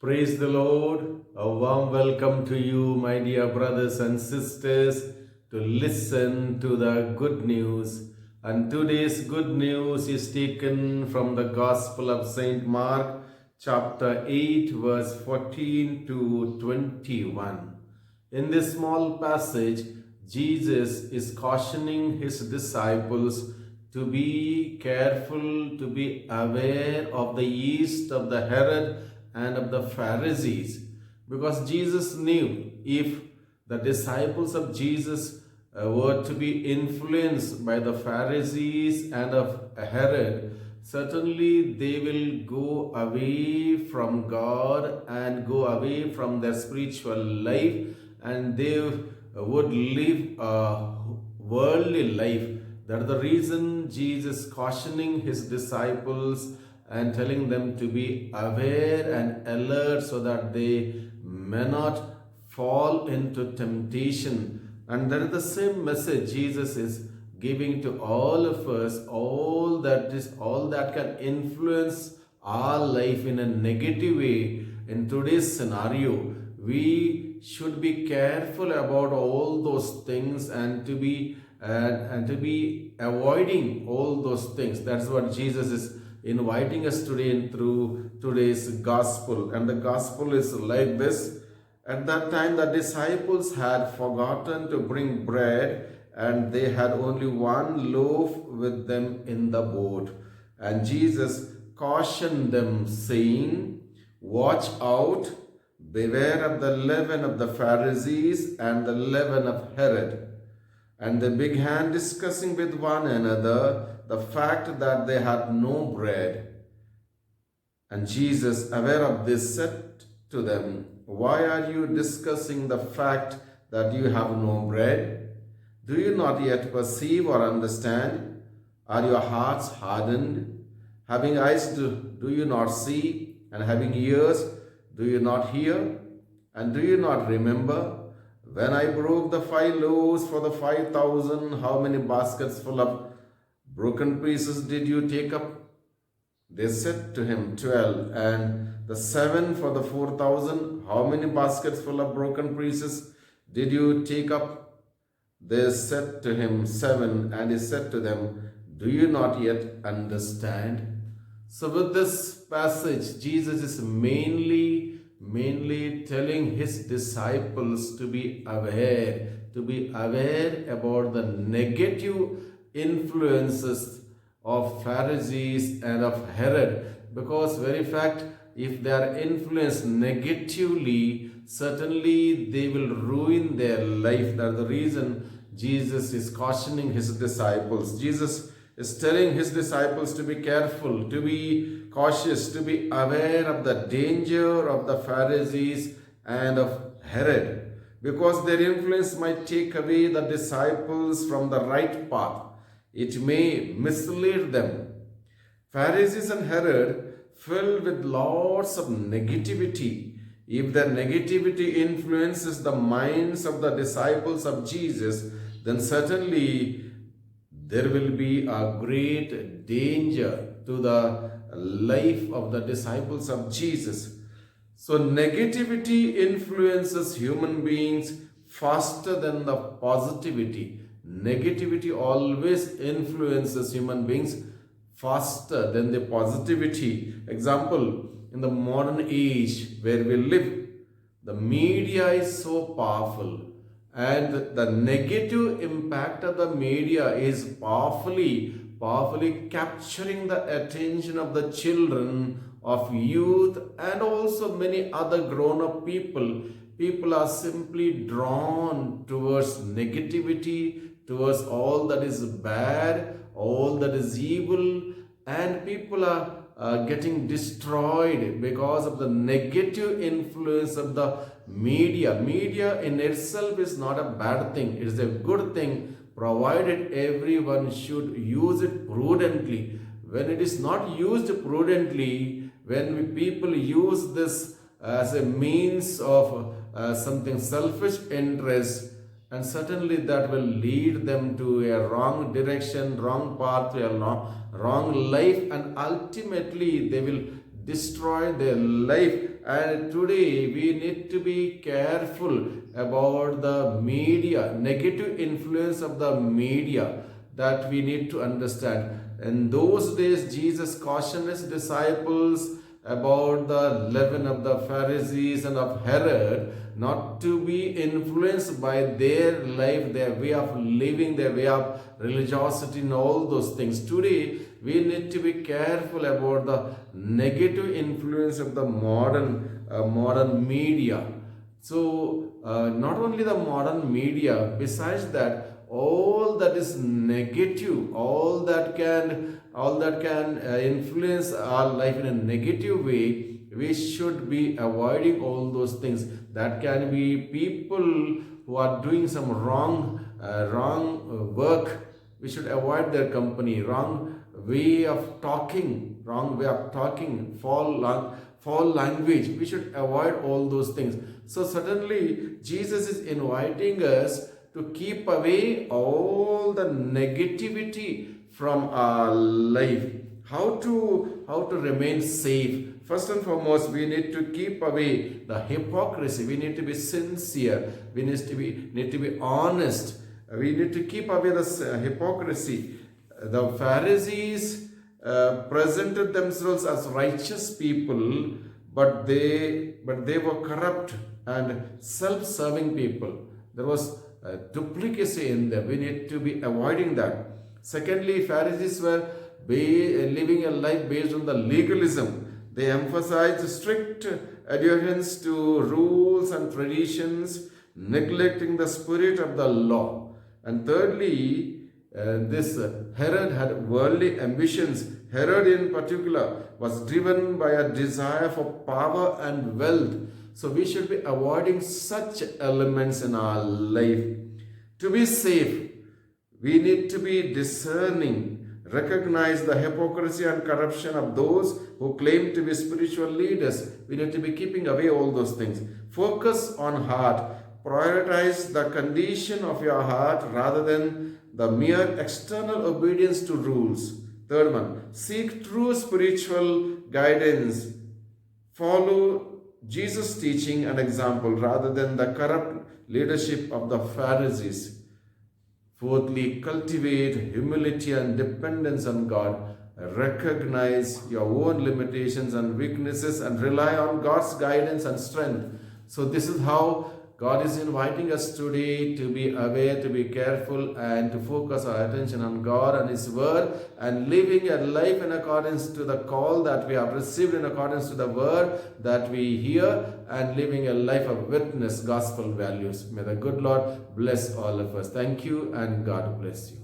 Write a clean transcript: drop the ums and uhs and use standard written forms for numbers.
Praise the Lord. A warm welcome to you, my dear brothers and sisters, to listen to the good news. And today's good news is taken from the Gospel of St. Mark, chapter 8, verse 14 to 21. In this small passage, Jesus is cautioning his disciples to be careful, to be aware of the yeast of the Herod and of the Pharisees, because Jesus knew if the disciples of Jesus were to be influenced by the Pharisees and of Herod, certainly they will go away from God and go away from their spiritual life, and they would live a worldly life. That's the reason Jesus cautioning his disciples and telling them to be aware and alert so that they may not fall into temptation. And that is the same message Jesus is giving to all of us. All that can influence our life in a negative way in today's scenario. We should be careful about all those things and to be avoiding all those things. That's what Jesus is inviting us today and through today's gospel. And the gospel is like this. At that time, the disciples had forgotten to bring bread, and they had only one loaf with them in the boat. And Jesus cautioned them, saying, "Watch out, beware of the leaven of the Pharisees and the leaven of Herod." And they began discussing with one another the fact that they had no bread. And Jesus, aware of this, said to them, "Why are you discussing the fact that you have no bread? Do you not yet perceive or understand? Are your hearts hardened? Having eyes, do you not see? And having ears, do you not hear? And do you not remember? When I broke the 5 loaves for the 5,000, how many baskets full of broken pieces did you take up?" They said to him, 12. "And the 7 for the 4,000, how many baskets full of broken pieces did you take up?" They said to him, 7. And he said to them, "Do you not yet understand?" So with this passage, Jesus is mainly telling his disciples to be aware about the negative influences of Pharisees and of Herod, because very fact, if they are influenced negatively, certainly they will ruin their life. That's the reason Jesus is cautioning his disciples. Jesus is telling his disciples to be careful, to be cautious, to be aware of the danger of the Pharisees and of Herod, because their influence might take away the disciples from the right path. It may mislead them. Pharisees and Herod filled with lots of negativity. If their negativity influences the minds of the disciples of Jesus, then certainly there will be a great danger to the life of the disciples of Jesus. So negativity influences human beings faster than the positivity. Negativity always influences human beings faster than the positivity. Example, in the modern age where we live, the media is so powerful, and the negative impact of the media is powerfully capturing the attention of the children, of youth, and also many other grown-up people. People are simply drawn towards negativity, towards all that is bad, all that is evil, and people are getting destroyed because of the negative influence of the media. Media in itself is not a bad thing, it is a good thing, provided everyone should use it prudently. When it is not used prudently, when people use this as a means of something selfish interest, and certainly that will lead them to a wrong direction, wrong path, a wrong life, and ultimately they will destroy their life and today we need to be careful about the media, negative influence of the media, that we need to understand. In those days, Jesus cautioned his disciples about the leaven of the Pharisees and of Herod, not to be influenced by their life, their way of living, their way of religiosity, and all those things. Today, we need to be careful about the negative influence of the modern media. So, not only the modern media, besides that, all that is negative, all that can influence our life in a negative way, we should be avoiding all those things. That can be people who are doing some wrong work. We should avoid their company. Wrong way of talking, foul language. We should avoid all those things. So suddenly Jesus is inviting us to keep away all the negativity from our life. How to remain safe? First and foremost, we need to keep away the hypocrisy. We need to be sincere. We need to be honest. We need to keep away the hypocrisy. The Pharisees presented themselves as righteous people, but they were corrupt and self-serving people. There was duplicacy in them. We need to be avoiding that. Secondly, Pharisees were living a life based on the legalism. They emphasized strict adherence to rules and traditions, neglecting the spirit of the law. And thirdly, this Herod had worldly ambitions. Herod in particular was driven by a desire for power and wealth. So we should be avoiding such elements in our life. To be safe, we need to be discerning, recognize the hypocrisy and corruption of those who claim to be spiritual leaders. We need to be keeping away all those things. Focus on heart. Prioritize the condition of your heart rather than the mere external obedience to rules. Third one, seek true spiritual guidance. Follow Jesus' teaching and example rather than the corrupt leadership of the Pharisees. Fourthly, cultivate humility and dependence on God. Recognize your own limitations and weaknesses and rely on God's guidance and strength. So this is how God is inviting us today to be aware, to be careful, and to focus our attention on God and His Word, and living a life in accordance to the call that we have received, in accordance to the Word that we hear, and living a life of witness, gospel values. May the good Lord bless all of us. Thank you, and God bless you.